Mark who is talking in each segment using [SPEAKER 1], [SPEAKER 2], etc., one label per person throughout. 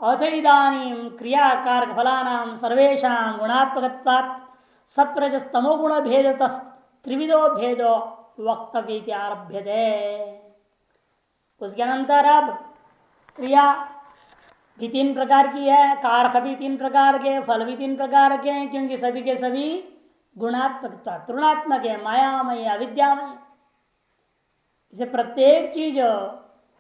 [SPEAKER 1] अथ इदानीं क्रियाकारक फलानां सर्वेषां गुणात्मकत्वात् सत्वरजस्तमो गुण भेदत त्रिविधो भेदो वक्तव्य आरभ्यते। उसके अनंतर अब क्रिया भी तीन प्रकार की है, कारक भी तीन प्रकार के, फल भी तीन प्रकार के हैं, क्योंकि सभी के सभी गुणात्मकता तृणात्मक है, मायामय अविद्यामय। इसे प्रत्येक चीज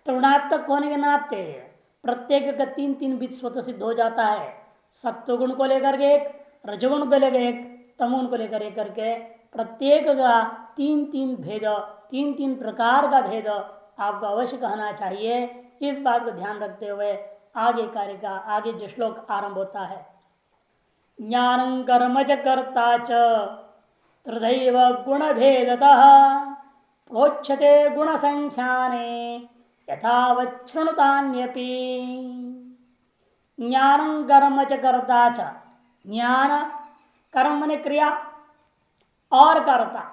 [SPEAKER 1] तृणात्मक होने के नाते प्रत्येक का तीन तीन बीज स्वतः सिद्ध हो जाता है। सत्व गुण को लेकर के एक, रजगुण को लेकर एक, तमोगुण को लेकर एक करके प्रत्येक का तीन तीन भेद, तीन तीन प्रकार का भेद आपको अवश्य कहना चाहिए। इस बात को ध्यान रखते हुए आगे कार्य का आगे जो श्लोक आरंभ होता है, ज्ञानं कर्म च कर्ता च तृदैव गुण भेदतः प्रोच्यते गुण संख्याने यथावच्छृणुतान्यपि। ज्ञानं कर्म च कर्ता च, ज्ञान कर्म माने क्रिया और कर्ता,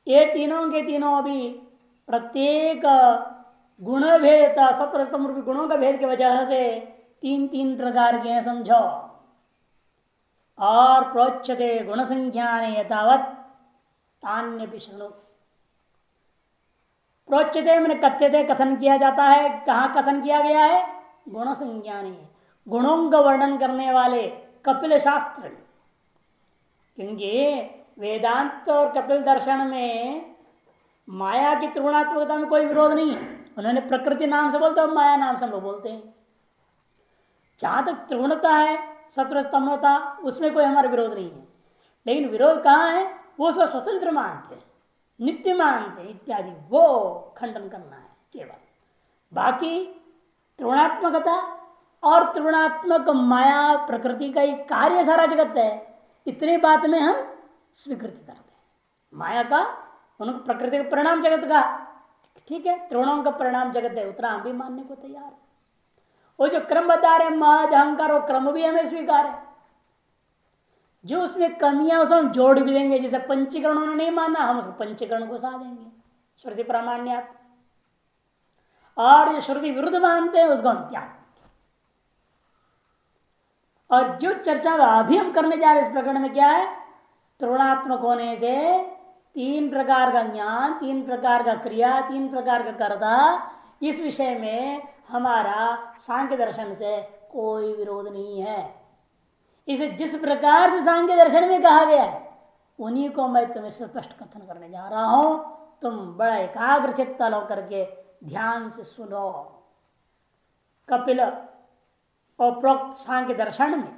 [SPEAKER 1] ये तीनों के तीनों भी प्रत्येक गुण भेद सत्वरजतम रूपी गुणों का भेद की वजह से तीन तीन प्रकार के हैं समझो। और प्रोच्यते गुण संख्यान यथावत तान्य विष्णु। प्रोच्यते मैंने कथ्यते कथन किया जाता है, कहाँ कथन किया गया है? गुण संज्ञाने, गुणों का वर्णन करने वाले कपिल शास्त्र। क्योंकि वेदांत और कपिल दर्शन में माया की त्रिगुणात्मकता में कोई विरोध नहीं है। उन्होंने प्रकृति नाम से बोलते हैं, माया नाम से हम लोग बोलते हैं। जहां तक त्रिगुणता है, सत्वस्तमता, उसमें कोई हमारा विरोध नहीं है। लेकिन विरोध कहाँ है? वो उसको स्वतंत्र मानते हैं, नित्य मानते हैं इत्यादि, वो खंडन करना है केवल। बाकी त्रिगुणात्मकता और त्रिगुणात्मक माया प्रकृति का एक कार्य सारा जगत है, इतनी बात में हम स्वीकृति करते हैं। माया का, उनको प्रकृति का परिणाम जगत का, ठीक है, त्रिगुणों का परिणाम जगत है, उतना हम भी मानने को तैयार है। वो जो क्रम बता रहे महद अहंकार, वो क्रम भी हमें स्वीकार है। जो उसमें कमियां उसको हम जोड़ भी देंगे, जैसे पंचीकरण उन्होंने नहीं माना, हम उसको पंचीकरण को सा देंगे श्रुति प्रामाण्यात। और जो श्रुति विरुद्ध मानते हैं उसको हम त्याग। और जो चर्चा अभी हम करने जा रहे हैं इस प्रकरण में क्या है? त्रिगुणात्मक होने से तीन प्रकार का ज्ञान, तीन प्रकार का क्रिया, तीन प्रकार का कर्ता, इस विषय में हमारा सांख्य दर्शन से कोई विरोध नहीं है। इसे जिस प्रकार से सांख्य दर्शन में कहा गया है उन्हीं को मैं तुम्हें स्पष्ट कथन करने जा रहा हूं। तुम बड़ा एकाग्र चित्त होकर के ध्यान से सुनो। कपिल और प्रोक्त सांख्य दर्शन में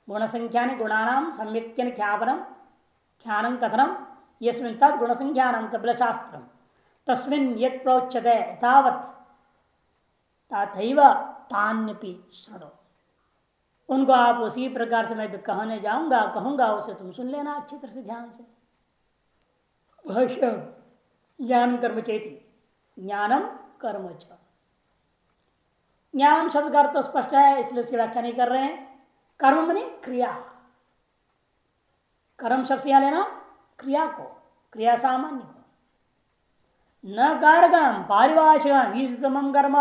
[SPEAKER 1] गुण संख्या गुणानाम सम्यक ख्यापनम ख्यानं कथनम यस्मिन् तद गुण संख्यानम कपिल शास्त्रम तस्मिन् यत् प्रोच्यते तावत् तथैव तान्यपि शृणु। उनको आप उसी प्रकार से मैं भी कहने जाऊंगा, कहूंगा, उसे तुम सुन लेना अच्छी तरह से ध्यान से। भाष्य ज्ञान कर्म चेति, ज्ञानम कर्म च। ज्ञान शब्द का अर्थ तो स्पष्ट है, इसलिए उसकी व्याख्या नहीं कर रहे हैं। कर्म माने क्रिया, कर्म शब्द से यहां लेना क्रिया को, क्रिया सामान्य को, न कारकम पारिभाषिक कर्म।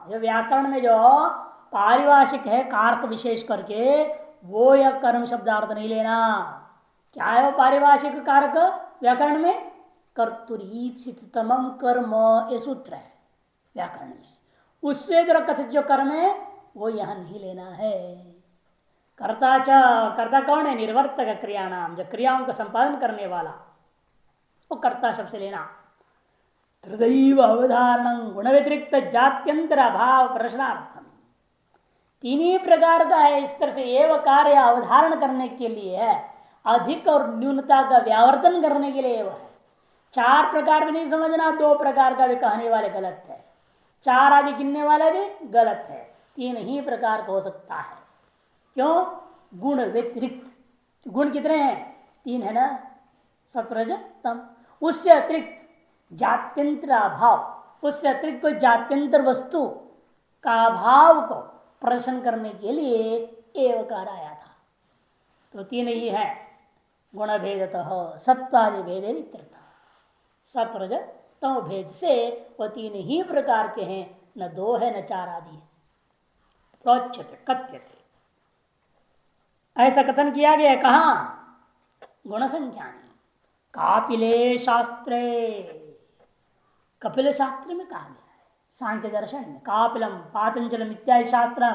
[SPEAKER 1] जो व्याकरण में जो पारिभाषिक है कारक विशेष करके, वो यह कर्म शब्दार्थ नहीं लेना। क्या है वो पारिभाषिक कारक व्याकरण में? कर्तुरीप्सिततम कर्म, ये सूत्र है व्याकरण में। उससे जो कथित जो कर्म है वो यहां नहीं लेना है। कर्ता च, कर्ता कौन है? निर्वर्तक क्रिया नाम, जो क्रियाओं का संपादन करने वाला, वो कर्ता शब्द से लेना। त्रिदैव अवधारण गुण व्यतिरिक्त जात्यंतर अभाव प्रश्नार्थम, तीन ही प्रकार का है। इस तरह से एवं कार्य अवधारण करने के लिए है, अधिक और न्यूनता का व्यावर्तन करने के लिए है। चार प्रकार भी नहीं समझना, दो प्रकार का भी कहने वाले गलत है, चार आदि गिनने वाले भी गलत है। तीन ही प्रकार का हो सकता है। क्यों? गुण व्यतिरिक्त। गुण कितने हैं? तीन है ना, सत्वरज तम। उससे अतिरिक्त जात्यंतर अभाव, उससे अतिरिक्त कोई जात्यंतर वस्तु का अभाव को प्रदर्शन करने के लिए एवकार आया था। तो तीन ही है, गुण भेदतः सत्वादि भेदे, सत्वरज तम भेद से वह तीन ही प्रकार के हैं, न दो है न चार आदि है। प्रोच्यते कथ्यते। ऐसा कथन किया गया है कहा? गुण संख्या कापिले शास्त्रे, कपिल शास्त्र में कहा गया है, सांख्य दर्शन में। कापिलम पातंजलम इत्यादि शास्त्र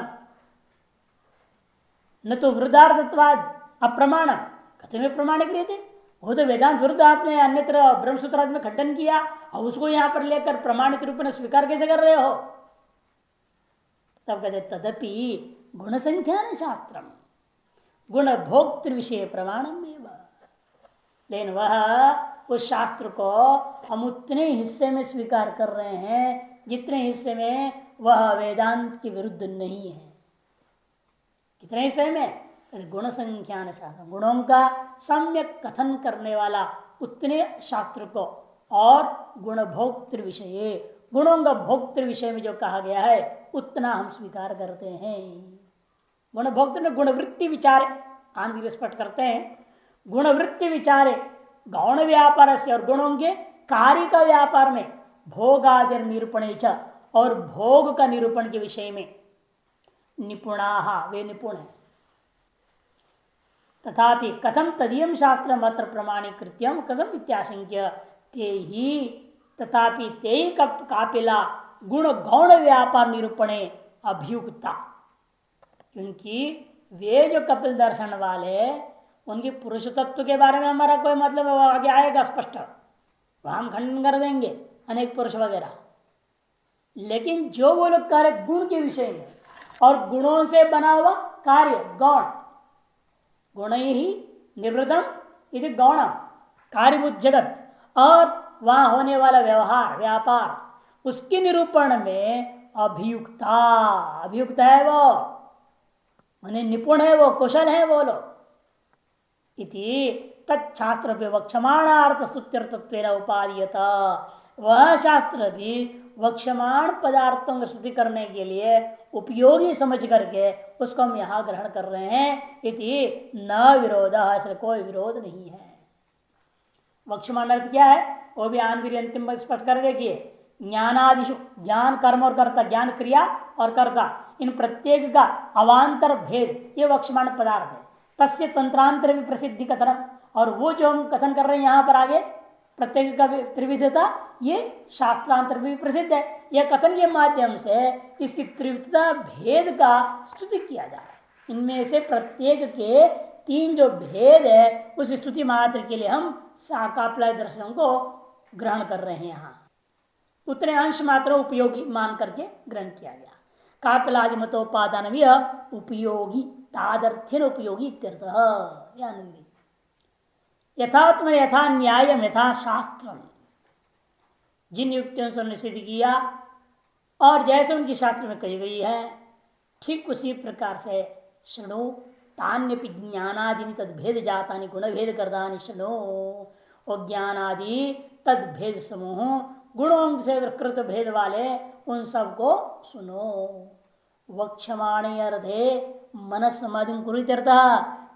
[SPEAKER 1] न तो वृद्धार्थत्वाद अप्रमाणम, कथन में प्रमाणिक रहते, वो तो वेदांत विरुद्ध आपने अन्यत्र ब्रह्मसूत्रादि में खंडन किया और उसको यहां पर लेकर प्रमाणित रूप में स्वीकार कैसे कर रहे हो? तब कहते तदपि गुण संख्या न शास्त्रम गुण भोक्तृ विषय प्रमाणम। लेकिन वह उस शास्त्र को हम उतने हिस्से में स्वीकार कर रहे हैं जितने हिस्से में वह वेदांत के विरुद्ध नहीं है। कितने हिस्से में? गुण संख्यान शास्त्र, गुणों का सम्यक कथन करने वाला उतने शास्त्र को, और गुण भोक्तृ विषय, गुणों का भोक्तृ विषय में जो कहा गया है उतना हम स्वीकार करते हैं। गुण भोक्तृ में गुणवृत्ति विचार आंध्र स्पष्ट करते हैं। गुणवृत्ति विचारे गौण व्यापार से, और गुणों के कार्य का व्यापार में भोगादि निरूपण, और भोग का निरूपण के विषय में निपुणा, वे निपुण है। तथापि कथम तदीयम शास्त्र मात्र प्रमाणीकृत्यम कथम इत्याशंक्य ते ही, तथापि ते ही कापिला गुण गौण व्यापार निरूपणे अभियुक्ता। क्योंकि वे जो कपिल दर्शन वाले, उनकी पुरुष तत्व के बारे में हमारा कोई मतलब आगे आएगा स्पष्ट, वह हम खंडन कर देंगे अनेक पुरुष वगैरह। लेकिन जो वो लोग कार्य गुण के विषय में और गुणों से बना हुआ कार्य गौण, गुण ही निवृतम यदि गौणम कार्यभूत जगत, और वहां होने वाला व्यवहार व्यापार, उसके निरूपण में अभियुक्ता, अभियुक्त है वो, माने निपुण है वो, कुशल है वो लोग। इति तत्शास्त्र वक्षमाणार्थ स्तुत्यर्थत्वेन उपादीयत, वह शास्त्र भी वक्षमाण पदार्थों की स्तुति करने के लिए उपयोगी समझ करके उसको हम यहाँ ग्रहण कर रहे हैं। इति न विरोध, ऐसा कोई विरोध नहीं है। वक्षमाण अर्थ क्या है वो भी आंध्र अंतिम में स्पष्ट कर देखिए। ज्ञानादिशु, ज्ञान कर्म और कर्ता, ज्ञान क्रिया और कर्ता, इन प्रत्येक का अवान्तर भेद ये वक्षमाण पदार्थ है। तस्य तंत्रांतर भी प्रसिद्धि कथन, और वो जो हम कथन कर रहे हैं यहाँ पर आगे प्रत्येक का त्रिविधता, ये शास्त्रांतर भी प्रसिद्ध है। यह कथन के माध्यम से इसकी त्रिविधता भेद का स्तुति किया जा रहा है। इनमें से प्रत्येक के तीन जो भेद है उस स्तुति मात्र के लिए हम कापिल दर्शनों को ग्रहण कर रहे हैं। यहाँ उतने अंश मात्र उपयोगी मान करके ग्रहण किया गया। कापिलादि मतोपादान भी उपयोगी, तादर्थ्यन उपयोगी इत्यर्थ। यथात्म यथा न्यायम यथा शास्त्रम, जिन युक्तियों से उन्होंने सिद्ध किया और जैसे उनकी शास्त्र में कही गई है, ठीक उसी प्रकार से शृणु तान्यपि ज्ञानादि तद्भेद जातानि गुणभेद करदानि शृणु, और ज्ञानादि तद्भेद समूह गुणों से कृत भेद वाले उन सबको सुनो। वक्षमाणे अर्धे मन समाधि कुरुत्यर्थ,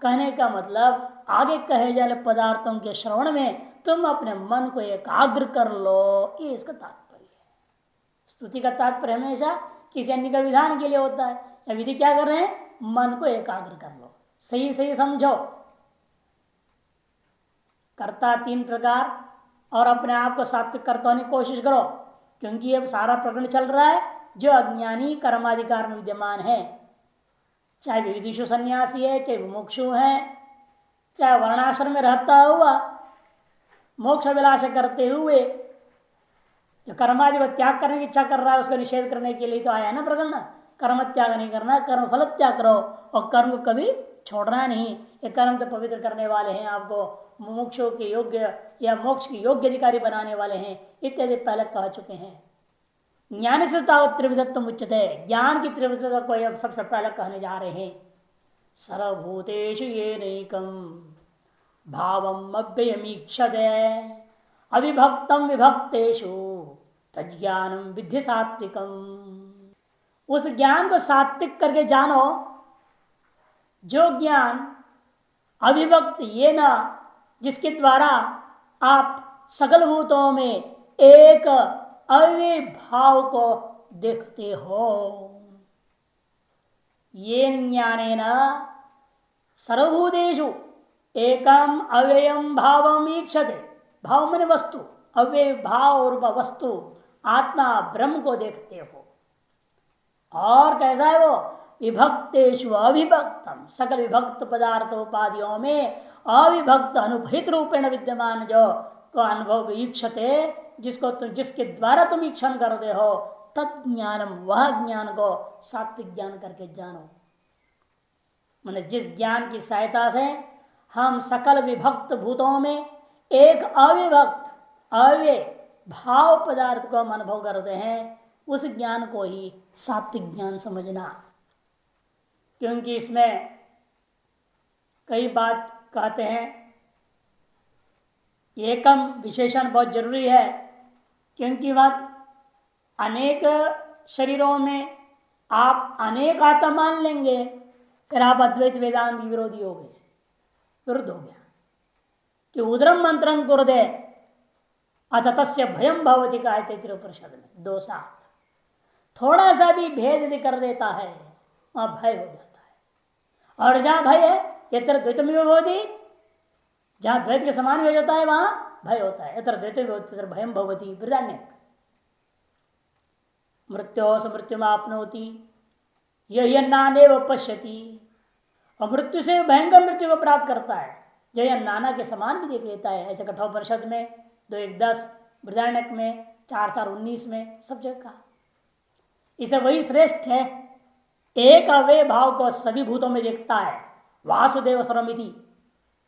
[SPEAKER 1] कहने का मतलब आगे कहे जाने पदार्थों के श्रवण में तुम अपने मन को एकाग्र कर लो, ये इसका तात्पर्य है। स्तुति का तात्पर्य हमेशा किसी अन्य का विधान के लिए होता है। या विधि क्या कर रहे हैं? मन को एकाग्र कर लो, सही सही समझो। कर्ता तीन प्रकार, और अपने आप को सात्विक कर्ता होने की कोशिश करो, क्योंकि ये सारा प्रकरण चल रहा है जो अज्ञानी कर्माधिकार में विद्यमान है, चाहे विविधिशु सन्यासी है, चाहे मुमुक्षु है, चाहे वर्णाश्रम में रहता हुआ मोक्ष अभिलाष करते हुए जो कर्मादि त्याग करने की इच्छा कर रहा है, उसका निषेध करने के लिए तो आया ना प्रकरण। कर्म त्याग नहीं करना, कर्म फल त्याग करो, और कर्म को कभी छोड़ना नहीं। ये कर्म तो पवित्र करने वाले हैं, आपको मुमुक्षु के योग्य या मोक्ष के योग्य अधिकारी बनाने वाले हैं, इत्यादि पहले कह चुके हैं। ज्ञान से त्रिविधत्व उच्चते, ज्ञान की त्रिविधता को अब सबसे पहले कहने जा रहे हैं। सर्वभूतेषु येनैकं भावम् अव्ययमीक्षते अविभक्तं विभक्तेषु तज्ज्ञानं विद्धि सात्विकम्। उस ज्ञान को सात्विक करके जानो, जो ज्ञान अविभक्त ये न, जिसके द्वारा आप सकल भूतों में एक अव्यय भाव को देखते हो। ये ज्ञानेन सर्वभूतेषु एकम अव्ययम भावम ईक्षते। भाव मैंने वस्तु, अव्यय भाव और वस्तु आत्मा ब्रह्म को देखते हो। और कैसा है वो? विभक्तेषु अविभक्तम, सकल विभक्त पदार्थोपादियों में अविभक्त अनुभूत रूपेण विद्यमान जो को अनुभव ईक्षते, जिसको तुम, जिसके द्वारा तुम ईक्षण करते हो, तत्ज्ञानम, वह ज्ञान को सात्विक ज्ञान करके जानो। मैंने जिस ज्ञान की सहायता से हम सकल विभक्त भूतों में एक अविभक्त अव्यय भाव पदार्थ को हम अनुभव करते हैं, उस ज्ञान को ही सात्विक ज्ञान समझना। क्योंकि इसमें कई बात कहते हैं, एकम विशेषण बहुत जरूरी है। क्योंकि वह अनेक शरीरों में आप अनेक आत्मा मान लेंगे, फिर आप अद्वैत वेदांत की विरोधी हो गए, विरुद्ध हो गया। कि उदरम मंत्रम कुरुदे अथ तस्य भयम भवति का तैत्तिरीयोपनिषद में 2:7। थोड़ा सा भी भेद यदि कर देता है वहां भय हो जाता है। और जहां भय है यत्र द्वैतम भवति, जहां द्वैत के समान हो जाता है वहां भय होता है। यत्र द्वैतम भयम भवति बृहदारण्यक। मृत्यो समृत्यु आपनोति यह नानेव पश्यति। और मृत्यु से भयंकर मृत्यु को प्राप्त करता है, जो यह नाना के समान भी देख लेता है। ऐसे कठोपनिषद में 2:1-10, बृहदारण्यक में 4:19 में सब जगह कहा। इसे वही श्रेष्ठ है, एक अव्यय भाव को सभी भूतों में देखता है। वासुदेव सर्वमिति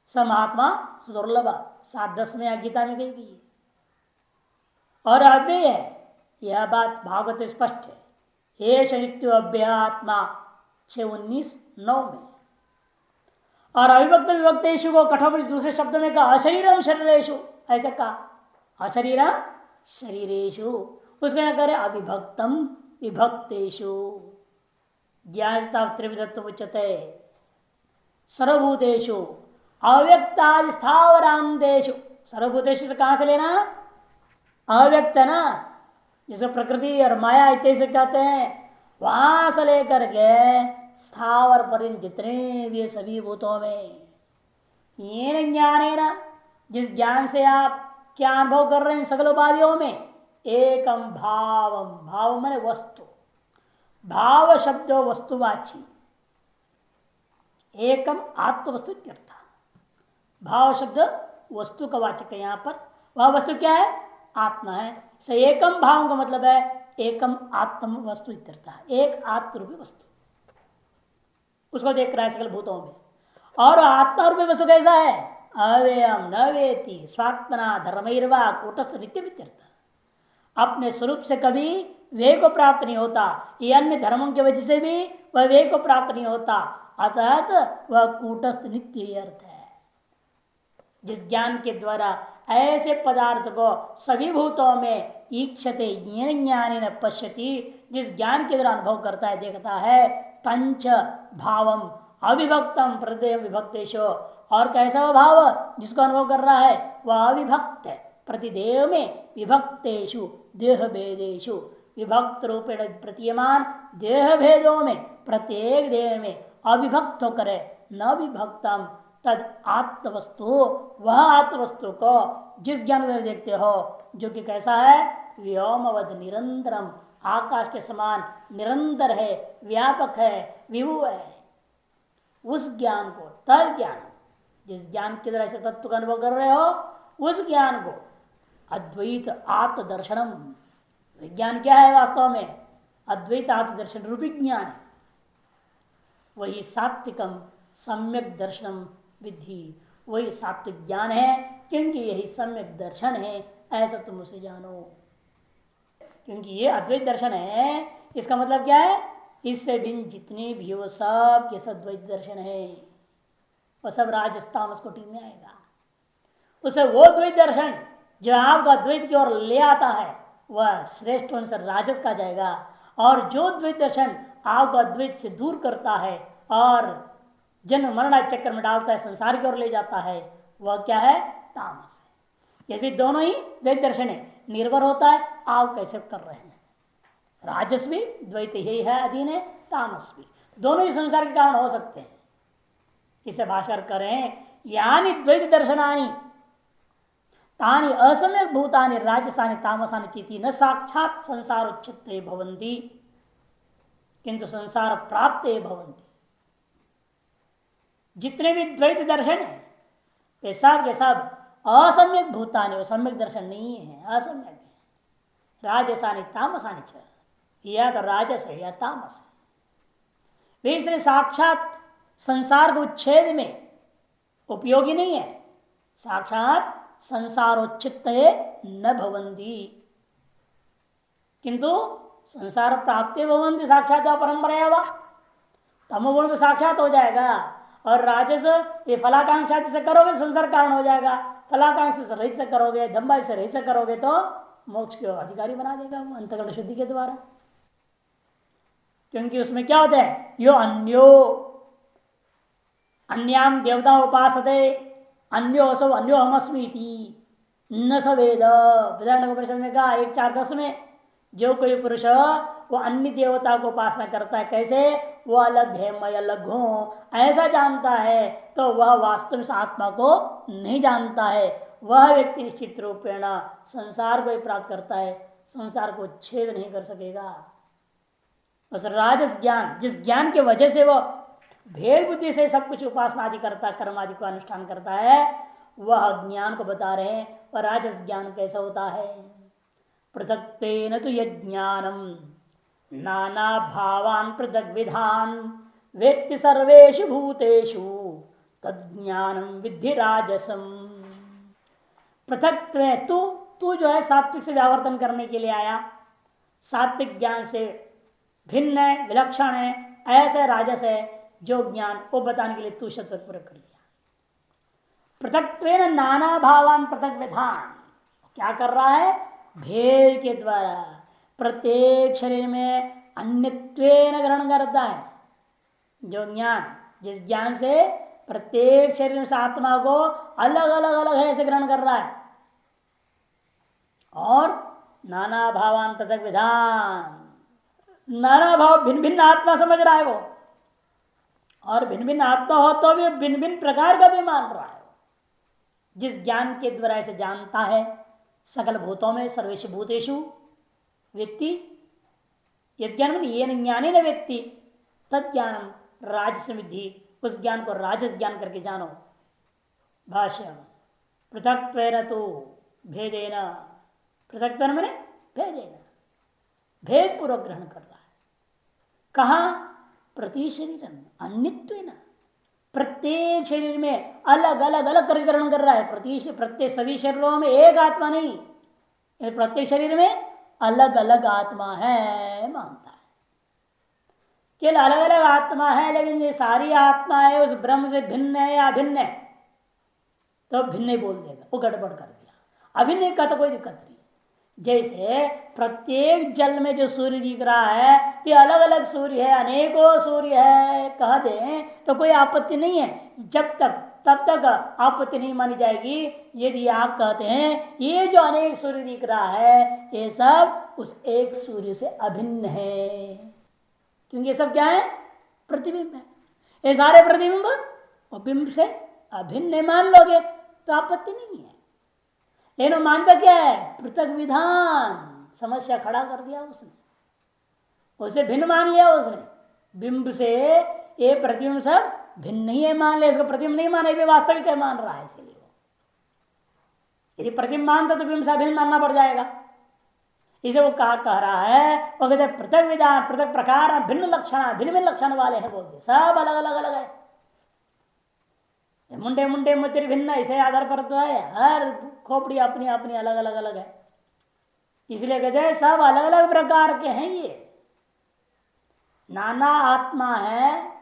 [SPEAKER 1] स महात्मा सुदुर्लभ 7:10 में गीता में कही गई। और अव्यय है, यह बात भागवत स्पष्ट है। ये नित्यो अव्ययात्मा 6:19-9 में। और अविभक्त विभक्तेषु को कठोर दूसरे शब्द में कहा अशरीरम शरीरेषु, ऐसा कहा अशरीरम शरीरेषु। उसको क्या करे? अविभक्तम विभक्तेषु। ज्ञानता त्रिविधत्व उच्यते सर्वभूतेषु अव्यक्तादि स्थावरांतेषु। सर्वभूतेषु से कहां से लेना? अव्यक्त ना, जिसको प्रकृति और माया इत्यादि कहते हैं, वहां से लेकर के स्थावर पर्यंत जितने भी सभी भूतों में ये ज्ञानेन, जिस ज्ञान से आप क्या अनुभव कर रहे हैं सकल उपाधियों में, एकम भावम, भाव माने वस्तु, भाव शब्द वस्तुवाची, एकम आत्म वस्तु इत्यर्थ। भाव शब्द वस्तु का वाचक है। यहां पर वह वस्तु क्या है? आत्मा है। से एकम भाव का मतलब है एकम आत्म वस्तु इत्यर्थ, एक आत्म रूपी वस्तु, उसको देख रहा है सकल भूतों में। और आत्मा रूपी वस्तु कैसा है? अव्ययम न वेति स्वात्मना धर्मैर्वा कूटस्थ नित्य इत्यर्थ। अपने स्वरूप से कभी वे को प्राप्त नहीं होता, ये अन्य धर्मों की वजह से भी वह वे को प्राप्त नहीं होता, अतः वह कूटस्थ नित्य ही अर्थ है। जिस ज्ञान के द्वारा ऐसे पदार्थ को सभी भूतों में ईक्षते ज्ञान पश्यति, जिस ज्ञान के द्वारा अनुभव करता है, देखता है, पंच भावम अविभक्तम प्रदेह विभक्तेशो। और कैसा वह भाव जिसको अनुभव कर रहा है? वह अविभक्त है। प्रतिदेव में विभक्तेषु देह भेदेशु, विभक्त रूपेण प्रतीयमान देह भेदों में प्रत्येक देह में अविभक्त होकर न विभक्तम तद आत्मवस्तु, वह आत्मवस्तु को जिस ज्ञान में देखते हो, जो कि कैसा है? व्योमवद निरंतरम, आकाश के समान निरंतर है, व्यापक है, विभु है। उस ज्ञान को, तद ज्ञान, जिस ज्ञान के द्वारा से तत्व का अनुभव कर रहे हो, उस ज्ञान को अद्वैत आत्मदर्शनम। विज्ञान क्या है वास्तव में? अद्वैत आत्मदर्शन रूपी ज्ञान है। वही सात्विकम सम्यक दर्शनम विधि, वही सात्विक ज्ञान है, क्योंकि यही सम्यक दर्शन है, ऐसा तुम उसे जानो। क्योंकि ये अद्वैत दर्शन है, इसका मतलब क्या है? इससे भिन्न जितने भी हो सब ये सब द्वैत दर्शन है, वह सब राजस्थान कोटि में आएगा। उसे वो द्वैत दर्शन जो आपका द्वैत की ओर ले आता है, वह श्रेष्ठ होने से राजस का जाएगा। और जो द्वैत दर्शन आपको अद्वैत से दूर करता है और जन्म मरण चक्कर में डालता है, संसार की ओर ले जाता है, वह क्या है? तामस है। यदि दोनों ही द्वैत दर्शन है, निर्भर होता है आप कैसे कर रहे हैं। राजस भी द्वैत ही है, अधीन है, तामस भी। दोनों ही संसार के कारण हो सकते हैं। इसे भाषा करें, यानी द्वैत दर्शनानि तानि असम्यक भूतानि राजसानि तामसानि चेति न साक्षात संसार उच्चित्ते भवन्ति किंतु संसार प्राप्त भवन्ति। जितने भी द्वैत दर्शन है वे सब के सब असम्यक भूतानि, वो सम्यक दर्शन नहीं है, असम्यक है। राजसानि तामसानि च, या तो राजस है या तामस है। वे इसलिए साक्षात संसार को उच्छेद में उपयोगी नहीं है। साक्षात संसारोच्चित न भवन्ति किंतु संसार प्राप्ति भवन्ति साक्षात परंपरा वा। तमोगुण तो साक्षात हो जाएगा, और राजस ये फलाकांक्षा से करोगे संसार कारण हो जाएगा, फलाकांक्षा से रहित से करोगे, दम्भा से रहित से करोगे तो मोक्ष के अधिकारी बना देगा वो अंतःकरण शुद्धि के द्वारा। क्योंकि उसमें क्या होता है, यो अन्यो अन्याम देवता उपासते अन्यो असो अन्यो हमस्मी न सवेद। परिषद में कहा 1:4-10 में, जो कोई पुरुष वो अन्य देवता को उपासना करता है, कैसे वो अलग है मैं अलग हूं ऐसा जानता है, तो वह वास्तव में आत्मा को नहीं जानता है। वह व्यक्ति निश्चित रूपेण संसार को ही प्राप्त करता है, संसार को छेद नहीं कर सकेगा। उस राजस ज्ञान, जिस ज्ञान के वजह से वह भेद बुद्धि से सब कुछ उपासना आदि करता, कर्म आदि को अनुष्ठान करता है, वह ज्ञान को बता रहे हैं। वह राजस ज्ञान कैसा होता है, पृथक्तेन तो यज्ञानम नाना भावान पृथक विधान वेत्ति सर्वेषु भूतेषु तज्ञानम विद्धि राजसम। पृथक तू जो है सात्विक से व्यावर्तन करने के लिए आया, सात्विक ज्ञान से भिन्न है, विलक्षण है, ऐसे राजस है जो ज्ञान वो बताने के लिए तू शब्द प्रयोग कर दिया। पृथक्त्वेन नाना भावान पृथक विधान, क्या कर रहा है, भेद के द्वारा प्रत्येक शरीर में अन्यत्वेन ग्रहण करता है। जो ज्ञान, जिस ज्ञान से प्रत्येक शरीर से आत्मा को अलग अलग अलग है ऐसे ग्रहण कर रहा है, और नाना भावान पृथक विधान, नाना भाव भिन्न भिन्न आत्मा समझ रहा है वो, और भिन्न भिन्न आत्मा हो तो भी भिन्न भिन्न प्रकार का भी मान रहा है। जिस ज्ञान के द्वारा ऐसे जानता है, सकल भूतों में सर्वेषु भूतेषु व्यक्ति, यद ज्ञान ये ज्ञानी न व्यक्ति तज्ञानम राजस विद्धि, उस ज्ञान को राजस ज्ञान करके जानो। भाष्य पृथक्त्वेन तो भेदेन, पृथक्त्वेन मैंने भेदेन, भेद पूर्वक ग्रहण कर रहा है। कहा, प्रति शरीर अन्यत्वेन, प्रत्येक शरीर में अलग अलग अलग करके ग्रहण कर रहा है। प्रत्येक सभी शरीरों में एक आत्मा नहीं, प्रत्येक शरीर में अलग अलग आत्मा है मानता है। केवल अलग अलग आत्मा है, लेकिन ये सारी आत्मा है उस ब्रह्म से भिन्न है या अभिन्न है, तो भिन्न ही बोल देगा, वो गड़बड़ कर दिया। अभिन्न का तो कोई दिक्कत नहीं। जैसे प्रत्येक जल में जो सूर्य दिख रहा है, तो अलग अलग सूर्य है, अनेकों सूर्य है कह दें तो कोई आपत्ति नहीं है, जब तक तब तक आपत्ति नहीं मानी जाएगी यदि आप कहते हैं ये जो अनेक सूर्य दिख रहा है ये सब उस एक सूर्य से अभिन्न है, क्योंकि ये सब क्या है, प्रतिबिंब है। ये सारे प्रतिबिंब और बिंब से अभिन्न मान लोगे तो आपत्ति नहीं है। लेकिन मानता क्या है, पृथक विधान, समस्या खड़ा कर दिया उसने, उसे भिन्न मान लिया उसने। बिंब से ये प्रतिबिंब सब भिन्न नहीं है मान लिया, इसको प्रतिबिंब नहीं माना, ये वास्तविक है मान रहा है। इसलिए यदि प्रतिबिंब मानता तो बिंब से अभिन्न मानना पड़ जाएगा। इसे वो कह रहा है, वो कहते पृथक विधान, पृथक प्रकार, भिन्न लक्षण, भिन्न भिन्न लक्षण वाले हैं बोलते, सब अलग अलग अलग है। मुंडे मुंडे मतिर भिन्न, इसे आधार पर तो है, हर खोपड़ी अपनी अपनी अलग अलग अलग है, इसलिए कहते हैं सब अलग अलग प्रकार के हैं। ये नाना आत्मा है,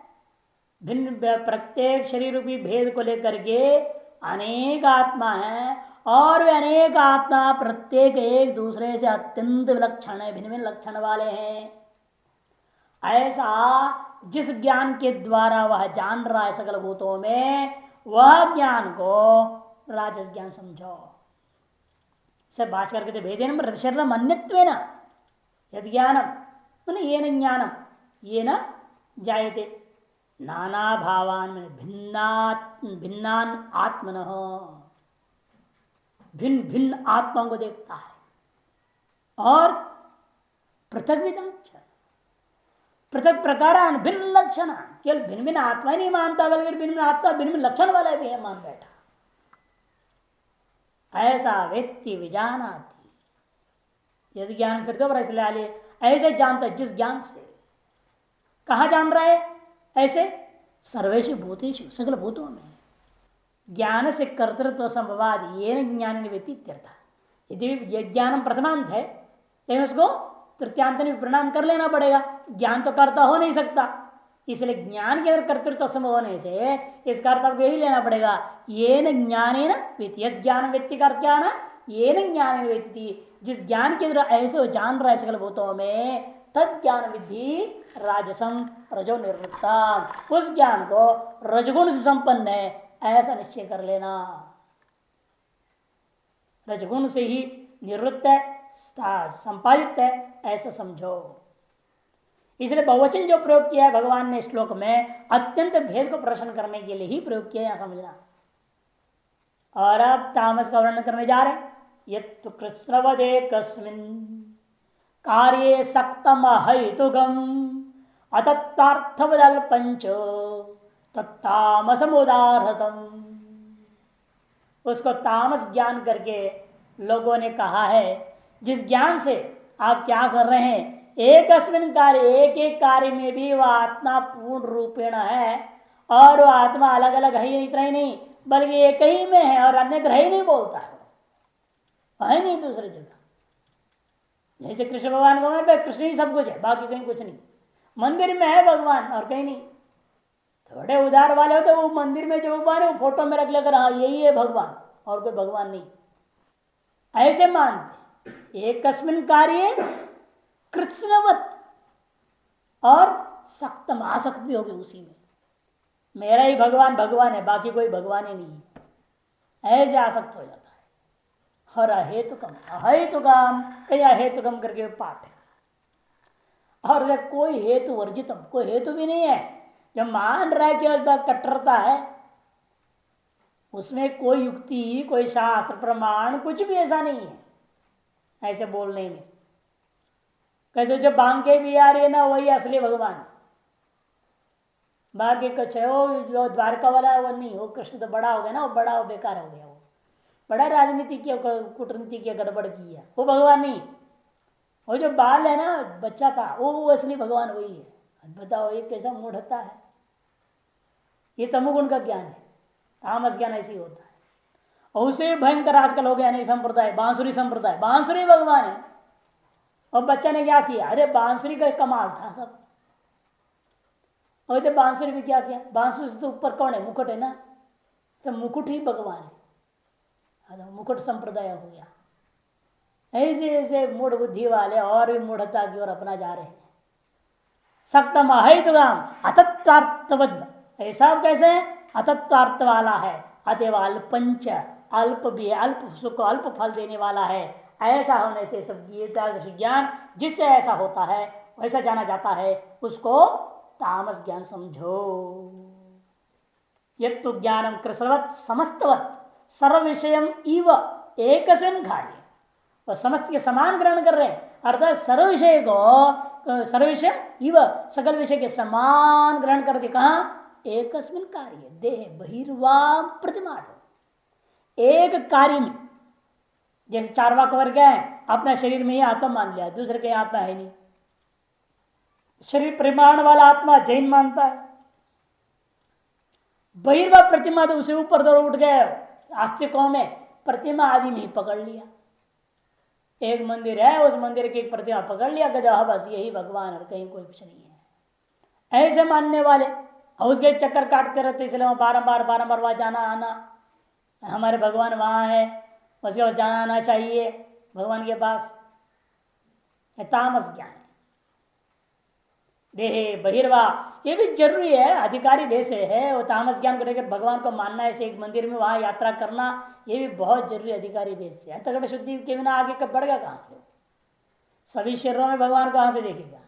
[SPEAKER 1] भिन्न प्रत्येक शरीर रूपी भेद को लेकर के अनेक आत्मा है, और वे अनेक आत्मा प्रत्येक एक दूसरे से अत्यंत विलक्षण है, भिन्न भिन्न लक्षण वाले हैं। ऐसा जिस ज्ञान के द्वारा वह जान रहा है सकल भूतों में, वह ज्ञान को राजस ज्ञान समझो। सब भाषकर कहते भेदेन प्रतिशरण अन्यत्वेन यद ज्ञानम, ये न ज्ञानम, ये न जायते नाना भावान में भिन्नान आत्मन, भिन्न भिन्न आत्माओं को देखता है। और पृथक विधान पृथक प्रकार भिन्न लक्षण, केवल भिन्न भिन्न आत्मा ही नहीं मानता बल्कि भिन्न भिन्न आत्मा भिन्न भिन्न लक्षण वाला भी है मान बैठा। ऐसा व्यक्ति विजानाति, यदि ज्ञान फिर तो इसलिए ऐसे जानता है जिस ज्ञान से। कहा जान रहा है ऐसे? सर्वेश भूतेषु, सकल भूतों में। ज्ञान से कर्तृत्व संभवाद ये ज्ञान निवृत्ति। यदि ज्ञान प्रथमांत है लेकिन उसको तृतीयांत में परिणाम कर लेना पड़ेगा। ज्ञान तो कर्ता हो नहीं सकता, इसलिए ज्ञान के अंदर कर्तृत्व संभव होने से इस कर्ता को यही लेना पड़ेगा। ये न ज्ञान ज्ञान व्यक्ति का क्या ना, ये न ज्ञान व्यक्ति, जिस ज्ञान के अंदर ऐसे वो जान रहा है सकल भूतों में, तद ज्ञान विधि राजसम रजो निर्वृत्ता, उस ज्ञान को रजगुण से संपन्न है ऐसा निश्चय कर लेना। रजगुण से ही निवृत्त है, संपादित है ऐसा समझो। इसलिए बहुवचन जो प्रयोग किया है भगवान ने श्लोक में अत्यंत भेद को प्रश्न करने के लिए ही प्रयोग किया, यहां समझना। और अब तामस का वर्णन करने जा रहे हैं। यत्तु कृष्णवदेकस्मिन् कार्ये सक्तम हेतुगम अतत्वार्थवदल्पंच तत्तामसमुदाहृतम। उसको तामस ज्ञान करके लोगों ने कहा है, जिस ज्ञान से आप क्या कर रहे हैं, एक अस्मिन कार्य, एक एक कार्य में भी वह आत्मा पूर्ण रूपेण है, और वह आत्मा अलग अलग है, इतना ही नहीं बल्कि एक ही में है और अन्यत्र है ही नहीं बोलता है नहीं दूसरी जगह। जैसे कृष्ण भगवान को मैं कृष्ण ही सब कुछ है, बाकी कहीं कुछ नहीं। मंदिर में है भगवान और कहीं नहीं। थोड़े उदार वाले होते वो मंदिर में जो भगवान है वो फोटो में रख लेकर हाँ यही है भगवान और कोई भगवान नहीं, ऐसे मानते। एक कस्मिन कार्य कृष्णवत, और सख्तम आसक्त भी हो गए उसी में, मेरा ही भगवान भगवान है बाकी कोई भगवान ही नहीं है, ऐसे आसक्त हो जाता है। हर अहेतुकम, अहेतुकम कहीं अहेतुकम करके पाठ है। और जब कोई हेतु वर्जितम, कोई हेतु भी नहीं है, जब मान रहा है कि बस कट्टरता है, उसमें कोई युक्ति कोई शास्त्र प्रमाण कुछ भी ऐसा नहीं है ऐसे बोलने में। कहते जो बांके भी आ रही है ना वही असली भगवान, बाकी कुछ है वो जो द्वारका वाला है वो नहीं, वो कृष्ण तो बड़ा हो गया ना, वो बड़ा हो बेकार हो गया, वो बड़ा राजनीति की कूटनीति की गड़बड़ की है, वो भगवान नहीं। वो जो बाल है ना बच्चा था वो असली भगवान वही है। बताओ ये कैसा मूढ़ता है, ये तमोगुण का ज्ञान है, तामस ज्ञान ऐसे ही होता है। और उसे भयंकर आजकल हो गया नहीं संप्रदाय, बांसुरी संप्रदाय, बांसुरी भगवान है। और बच्चा ने क्या किया, अरे बांसुरी का कमाल था सब, और बांसुरी भी क्या किया, बांसुरी से तो ऊपर कौन है, मुकुट है ना, तो मुकुट ही भगवान है, मुकुट संप्रदाय हो गया। ऐसे ऐसे मूढ़ बुद्धि वाले और भी मूढ़ता की ओर अपना जा रहे हैं। सक्तम अहेतुकाम अतत्वार्थवद, ऐसा कैसे है, अतत्वार्थ वाला है, अतएव अल्पंच, अल्प भी है, अल्प सुख अल्प फल देने वाला है। ऐसा होने से सब ज्ञान जिससे ऐसा होता है वैसा जाना जाता है, उसको तामस ज्ञान समझो। यह तो ज्ञानम कृष्णवत समस्तवत सर्व विषय इव एकस्मिन् कार्य, और समस्त के समान ग्रहण कर रहे हैं, अर्थात सर्व विषय को सर्व विषय इव सकल विषय के समान ग्रहण करते। कहा, एकस्मिन् कार्य देह बहिर्वाम प्रतिमा, एक कार्य में। जैसे चारवाक वर्ग है, अपना शरीर में ही आत्मा मान लिया, दूसरे के आत्मा है नहीं। शरीर परिमाण वाला आत्मा जैन मानता है, बहिर्वा प्रतिमा तो उसे ऊपर दौड़ उठ गए आस्तिकों में, प्रतिमा आदि में ही पकड़ लिया। एक मंदिर है, उस मंदिर की एक प्रतिमा पकड़ लिया, कहते बस यही भगवान और कहीं कोई कुछ नहीं है, ऐसे मानने वाले। और उसके चक्कर काटते रहते, इसलिए बारम्बार बारम्बार वहां जाना आना, हमारे भगवान वहां है, उसके पास जाना आना चाहिए भगवान के पास। तामस ज्ञान है। देहे बहिर्वा ये भी जरूरी है, अधिकारी वैसे है, वो तामस ज्ञान को लेकर भगवान को मानना, ऐसे एक मंदिर में वहां यात्रा करना, ये भी बहुत जरूरी अधिकारी वेश से। तगड़ शुद्धि के बिना आगे कब बढ़ेगा कहां से, सभी शरीरों में भगवान को कहां से देखेगा।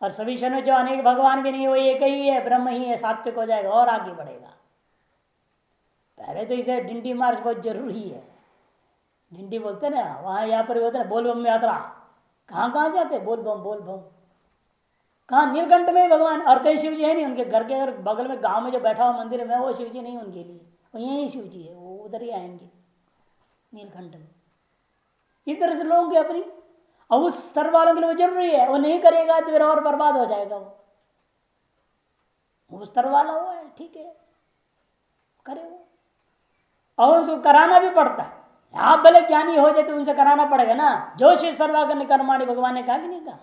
[SPEAKER 1] और सभी क्षण में जो अनेक भगवान भी नहीं, वो एक ही है, ब्रह्म ही है, सात्विक हो जाएगा और आगे बढ़ेगा। पहले तो इसे डिंडी मार्च बहुत जरूरी है। डिंडी बोलते ना, वहां यहाँ पर होता है बोल बम यात्रा, कहाँ कहाँ से आते, बोल बम बोल बम। कहाँ, नीलकंठ में भगवान, और कई शिव जी है नहीं उनके घर के अगर बगल में गांव में जो बैठा हुआ मंदिर में, वो शिव जी नहीं उनके लिए, वो यही शिव जी है, वो उधर ही आएंगे नीलकंठ में। इस तरह से लोगों की अपनी, और उस स्तर वालों के लिए वो जरूरी है, वो नहीं करेगा तो फिर और बर्बाद हो जाएगा। वो स्तर वाला हुआ है, ठीक है, करे वो, और उसको कराना भी पड़ता है। आप भले ज्ञानी हो जाए तो उनसे कराना पड़ेगा ना, जो शिव सर्वागन कर्माणी भगवान ने कहा कि नहीं कहा।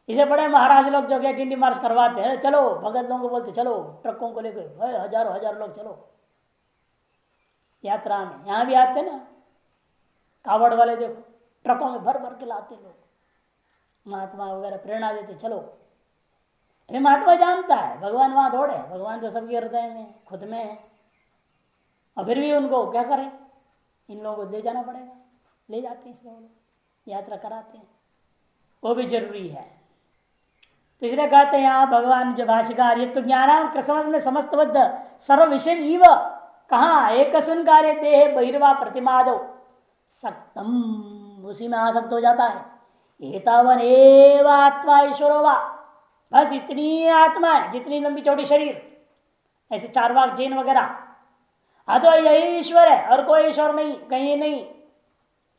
[SPEAKER 1] इसे बड़े महाराज लोग जो है टिंडी मार्च करवाते हैं, चलो भगत लोगों को बोलते चलो, ट्रकों को लेकर हजारों हजारों लोग चलो यात्रा में। यहाँ भी आते ना कावड़ वाले, देखो ट्रकों में भर भर के लाते लोग, महात्मा वगैरह प्रेरणा देते चलो। अरे महात्मा जानता है भगवान वहां थोड़े, भगवान तो सबके हृदय में खुद में है, और फिर भी उनको क्या करें, इन लोगों को ले जाना पड़ेगा, ले जाते हैं इसलिए वो लोग यात्रा कराते हैं, वो भी जरूरी है। तो इसलिए कहते हैं यहाँ भगवान जो भाष्यकार, ये तो ज्ञान समझ में समस्तबद्ध सर्व विषय इव, कहा एक कार्य देह बहिर्वा प्रतिमादो सक्तम, उसी में आसक्त हो जाता है। एतावन एव आत्मा ईश्वरो वा, बस इतनी आत्मा है जितनी लंबी चौड़ी शरीर, ऐसे चारवाक जैन वगैरह, तो यही ईश्वर है और कोई ईश्वर नहीं, कहीं नहीं,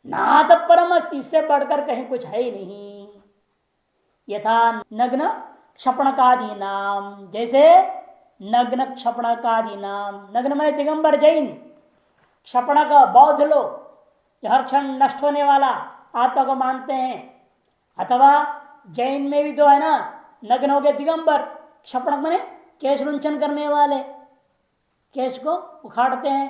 [SPEAKER 1] ना तब परम अस्ति, इससे बढ़कर कहीं कुछ है ही नहीं। यथा नग्न क्षपणकादि नाम, जैसे नग्न क्षपणकादि नाम, नग्न माने दिगंबर जैन, क्षपणक बौद्ध लोग जो हर क्षण नष्ट होने वाला आत्मा को मानते हैं, अथवा जैन में भी तो है ना, नग्न हो गए दिगंबर, क्षपणक माने केश लुंचन करने वाले, केश को उखाड़ते हैं,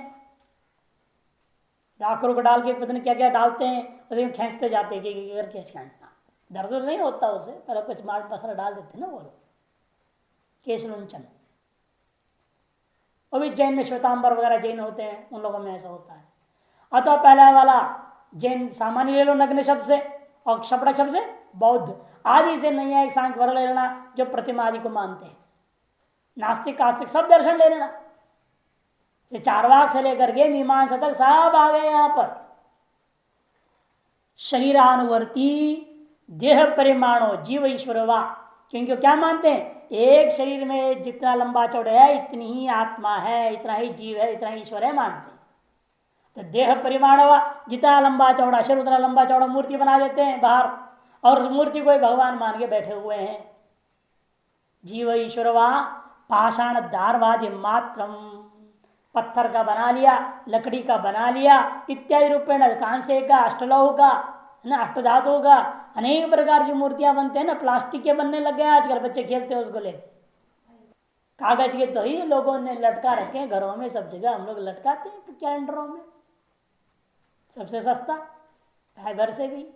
[SPEAKER 1] राखरों को डाल के पता नहीं क्या क्या डालते हैं, उसे खींचते जाते हैं कि केश खींचना, दर्द नहीं होता उसे, पहले कुछ मार मसाला डाल देते ना वो लोग, केश लुंचन। वो भी जैन में श्वेतांबर वगैरह जैन होते हैं, उन लोगों में ऐसा होता है। अतः पहला वाला जैन सामान्य ले लो नग्न शब्द से, और क्षपणक शब्द से बौद्ध आदि से नहीं है, एक सांख्य वर्ण ले लेना जो प्रतिमा आदि को मानते हैं, नास्तिक आस्तिक सब दर्शन ले लेना, चारवाक से लेकर के मीमांसा तक सब आ गए यहां पर। शरीरानुवर्ती देह परिमाणो जीव ईश्वर वा, क्योंकि क्या मानते हैं, एक शरीर में जितना लंबा चौड़ा है इतनी ही आत्मा है, इतना ही जीव है, इतना ही ईश्वर है मानते हैं। तो देह परिमाण हुआ, जितना लंबा चौड़ा शरीर उतना लंबा चौड़ा मूर्ति बना देते हैं बाहर, और उस मूर्ति को भगवान मान के बैठे हुए हैं। जीव ईश्वर वा पाषाण दारवादि मात्रम, पत्थर का बना लिया, लकड़ी का बना लिया, इत्यादि रूपेण कांसे का, अष्टलोह का, ना अष्टधातु का, अनेक प्रकार की मूर्तियां बनते हैं ना, प्लास्टिक के बनने लग गए आजकल, बच्चे खेलते हैं उसको ले, कागज के तो ही लोगों ने लटका रखे हैं घरों में, सब जगह हम लोग लटकाते हैं कैलेंडरों में, सबसे सस्ता फाइबर से भी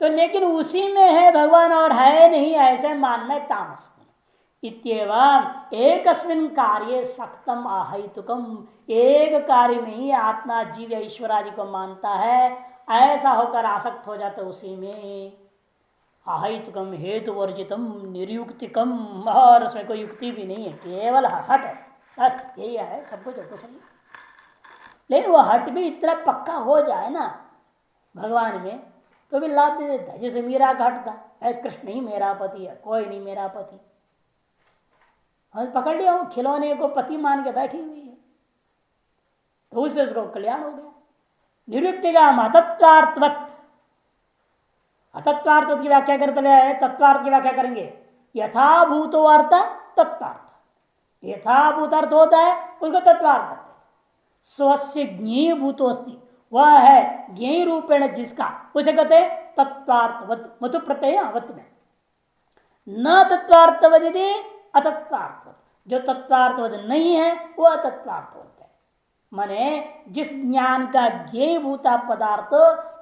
[SPEAKER 1] तो, लेकिन उसी में है भगवान और है नहीं, ऐसे मानना है तामस। इत्येवं एकस्मिन् कार्ये सक्तम अहैतुकम, एक कार्य में ही आत्मा जीव या ईश्वर आदि को मानता है, ऐसा होकर आसक्त हो जाता उसी में। अहैतुकम हेतु वर्जितम निर्युक्तिकम, और उसमें कोई युक्ति भी नहीं है, केवल हट है, बस यही है सब कुछ और कुछ नहीं। लेकिन वो हट भी इतना पक्का हो जाए ना भगवान में तो भी लाभ दे देता है। जैसे मीरा का हट था, कृष्ण ही मेरा पति है, कोई नहीं मेरा पति, और पकड़ लिया, वो खिलौने को पति मान के बैठी हुई है, तो उससे उसको कल्याण हो गया। निरुक्ति का अतत्वार्थवत, अतत्वार्थ की व्याख्या कर, पहले तत्वार्थ की व्याख्या करेंगे। यथाभूतो अर्थ तत्वार्थ, यथाभूत अर्थ होता है उसको तत्वार्थ कहते हैं। स्वस्य ज्ञेय भूतो अस्ति, वह है ज्ञेय रूपेण जिसका, उसे कहते हैं तत्वार्थवत, मतु प्रत्यय अवत में, न तत्वार्थवत यदि अतत्वार्थवत, जो तत्वार्थवत नहीं है वह अतत्वार्थवत है। माने जिस ज्ञान का ज्ञेय भूता पदार्थ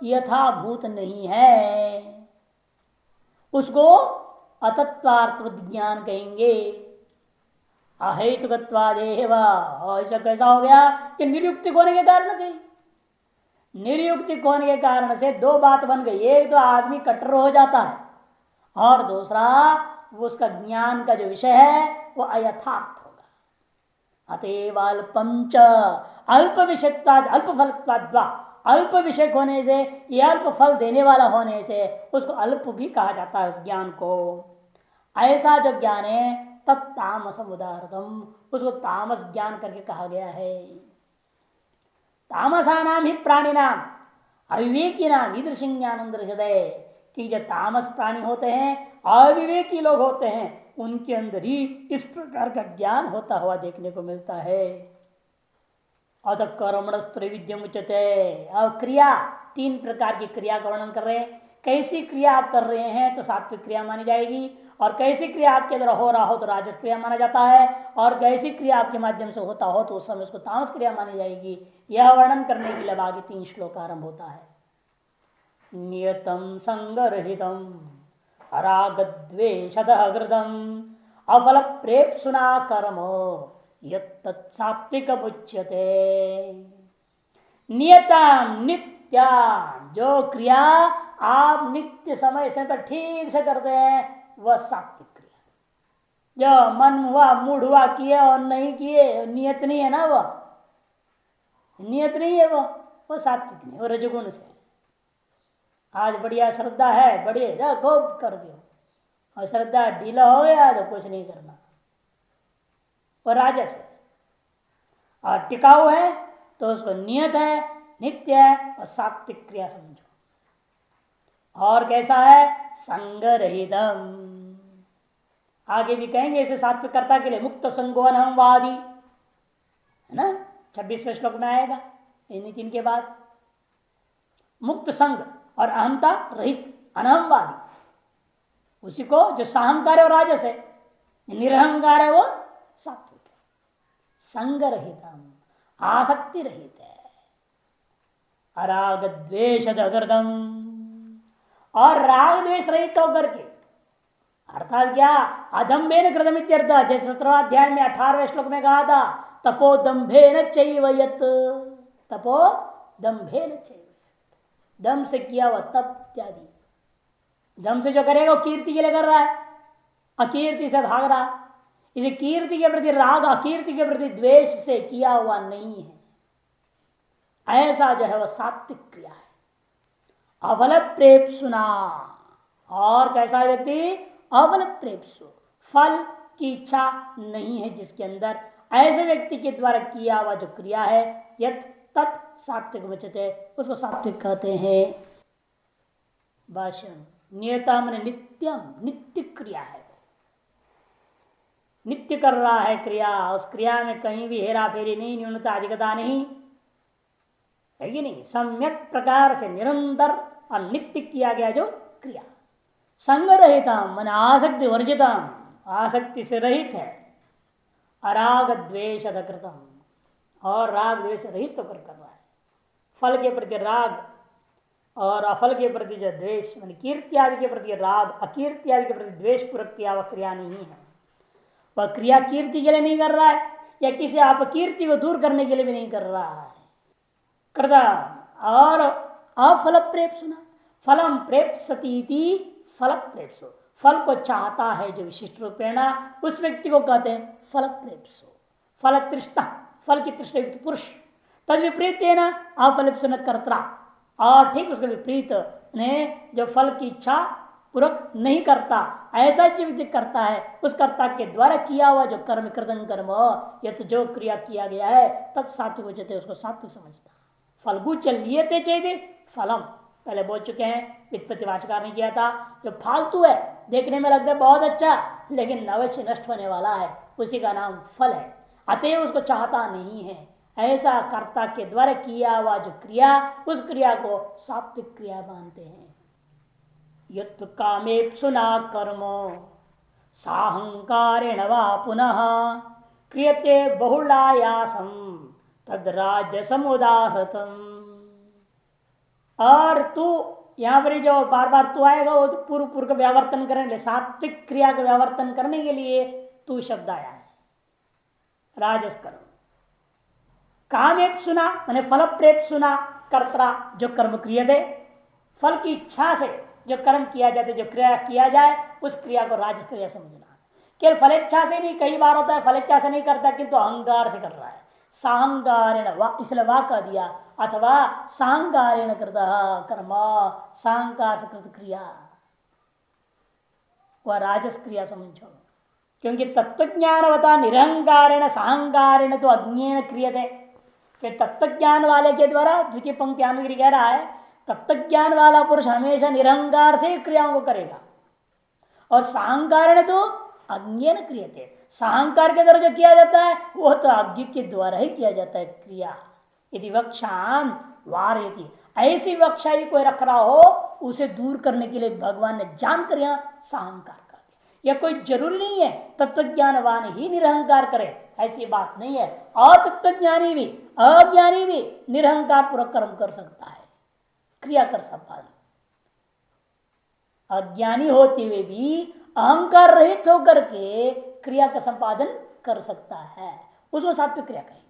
[SPEAKER 1] यथाभूत नहीं है उसको अतत्वार्थवत ज्ञान कहेंगे। अहेतुकत्वादेव, ऐसा कैसा हो गया कि निरुक्तिक होने के कारण से, निरुक्तिक होने के कारण से दो बात बन गई। एक तो आदमी कट्टर हो जाता है, और दूसरा वो उसका ज्ञान का जो विषय है वो अयथार्थ होगा। अतएव अल्पम च अल्प विषयत्वाद अल्प फलत्वाद अल्प विषय होने से यह अल्प फल देने वाला होने से उसको अल्प भी कहा जाता है उस ज्ञान को। ऐसा जो ज्ञान है तब तामसम उदाहरणम उसको तामस ज्ञान करके कहा गया है। तामसा नाम ही प्राणी नाम अविवेकी नाम ईदृश ज्ञानंद हृदय कि जो तामस प्राणी होते हैं अविवेकी लोग होते हैं उनके अंदर ही इस प्रकार का ज्ञान होता हुआ देखने को मिलता है। अत कर्मणस्त्रिविद्यम उच्यते। अब क्रिया तीन प्रकार की क्रिया का वर्णन कर रहे हैं। कैसी क्रिया आप कर रहे हैं तो सात्विक क्रिया मानी जाएगी, और कैसी क्रिया आपके अंदर हो रहा हो तो राजस क्रिया माना जाता है, और कैसी क्रिया आपके माध्यम से होता हो तो उस समय उसको तामस क्रिया मानी जाएगी। यह वर्णन करने के लिए आगे 3 श्लोक आरंभ होता है। नियतम संगरहितम अरागद्वेषदहृदम अफल प्रेप्सुना कर्म यत्तत्सात्विक मुच्यते। नियतम नित्या जो क्रिया आप नित्य समय से पर ठीक से करते हैं वह सात्विक क्रिया। जो मन हुआ मूड हुआ किए और नहीं किए नियत नहीं है ना, वह नियत नहीं है, वो सात्विक नहीं, वो रजगुण से। आज बढ़िया श्रद्धा है बढ़िया खूब कर दियो, और श्रद्धा ढीला हो गया तो कुछ नहीं करना, वो राजस है। और टिकाऊ है तो उसको नियत है, नित्य है और सात्विक क्रिया समझो। और कैसा है संगरहितम, आगे भी कहेंगे इसे सात्विकर्ता के लिए मुक्त संगोनहमवादी है ना, 26वें श्लोक में आएगा इन्हीं तीन के बाद। मुक्त संग और अहमता रहित अनहमवादी, उसी को जो साहंकार है वो राजस है, निरहंकार है वो सात्विक है। संग रहितम आसक्ति रहित है। अराग द्वेष अगर्दम, और राग द्वेष रहित होकर के, अर्थात क्या अदम्भे न कृतम इत्यर्थ। जैसे 17वां अध्याय में 18वें श्लोक में कहा था तपो दम्भे न चैवयत, तपो दम्भे न चैवयत, दम से किया हुआ तप इत्यादि। दम से जो करेगा वो कीर्ति के लिए कर रहा है, अकीर्ति से भाग रहा। इसे कीर्ति के प्रति राग अकीर्ति के प्रति द्वेष से किया हुआ नहीं है, ऐसा जो है वह सात्विक क्रिया है। अबल प्रेप्सुना, और कैसा व्यक्ति अबल प्रेप्सु, फल की इच्छा नहीं है जिसके अंदर, ऐसे व्यक्ति के द्वारा किया हुआ जो क्रिया है यत तत् सात्विक बचते उसको सात्विक कहते हैं। भाषण नियता मन नित्यम, नित्य क्रिया है, नित्य कर रहा है क्रिया, उस क्रिया में कहीं भी हेरा फेरी नहीं, न्यूनता अधिकता नहीं है कि नहीं, सम्यक प्रकार से निरंतर और नित्य किया गया जो क्रिया। संग रहितम मन आसक्ति वर्जितम, आसक्ति से रहित है। अराग द्वेष कृतम, और राग द्वेष रहित होकर कर रहा है। फल के प्रति राग और अफल के प्रति जो द्वेष, मान कीर्ति आदि के प्रति राग, अकीर्ति आदि के प्रति द्वेष पूर्वक किया वह क्रिया नहीं है। वह क्रिया कीर्ति के लिए नहीं कर रहा है, या किसी अपकीर्ति को दूर करने के लिए भी नहीं कर रहा है। कृता और अफल प्रेप्सुना, फलम प्रेप्सती फल प्रेप्सो, फल को चाहता है जो विशिष्ट रूपेण, उस व्यक्ति को कहते हैं फल प्रेप्सो। फल तृष्णा, फल की तृष्णा युक्त पुरुष, तद विपरीत है ना अफल कर्ता, और ठीक उसके विपरीत ने जो फल की इच्छा पूर्वक नहीं करता, ऐसा जो व्यक्ति करता है उस कर्ता के द्वारा किया हुआ जो कर्म कृतन कर्म यत जो क्रिया किया गया है तत्सात्विक उच्यते, उसको सात्विक समझता। फलगु चलिए चाहिए फलम, पहले बोल चुके हैं, व्युत्पत्ति भाष्यकार ने किया था, जो फालतू है देखने में लगता है बहुत अच्छा लेकिन अवश्य नष्ट होने वाला है, उसी का नाम फल है, अतएव उसको चाहता नहीं है। ऐसा कर्ता के द्वारा किया हुआ जो क्रिया, उस क्रिया को सात्विक क्रिया मानते हैं। यत् कामेप्सुना कर्मो साहंकारेण वा पुनः क्रियते बहुलायासम तद राजसम उदाहृतम। और तू यहां पर जो बार बार तू आएगा वो पूर्व पूर्व का व्यावर्तन करने के लिए, सात्विक क्रिया का व्यावर्तन करने के लिए तू शब्द आया है। राजस कर्म कामेप सुना मैंने फल प्रेप सुना, कर्ता जो कर्म क्रिय दे फल की इच्छा से जो कर्म किया जाता, जो क्रिया किया जाए उस क्रिया को राजस क्रिया समझना। केवल फलेच्छा से नहीं, कई बार होता है फलेच्छा से नहीं करता किंतु अहंकार से कर रहा है, सांगारेण इसलिए वाह कह दिया, अथवा सांगारेण कृत कर्म, सांकार से कृत क्रिया वह राजस क्रिया समझो। क्योंकि तत्वज्ञानवता निरहंकारेण सांगारेण तो अज्ञेन क्रियते, तत्वज्ञान वाले के द्वारा द्वितीय पंक्ति आनंदगिरी कह रहा है तत्वज्ञान वाला पुरुष हमेशा निरहंकार से क्रियाओं को करेगा, और सांकार तो अज्ञेन क्रियते, सांकार के द्वारा जो किया जाता है वह तो अज्ञ के द्वारा ही किया जाता है क्रिया। यदि वक्षाम वारयति, ऐसी वक्षा ही कोई रख रहा हो उसे दूर करने के लिए भगवान ने जानकर यहां सांकार कर दिया। यह कोई जरूरी नहीं है तत्वज्ञानवान ही निरहंकार करे, ऐसी बात नहीं है। अतत्वज्ञानी भी अज्ञानी भी निरहंकार पूर्वक कर्म कर सकता है, क्रिया कर सकता है। अज्ञानी होते हुए भी अहंकार रहित होकर के क्रिया का संपादन कर सकता है, उसको सात्विक क्रिया कहेंगे।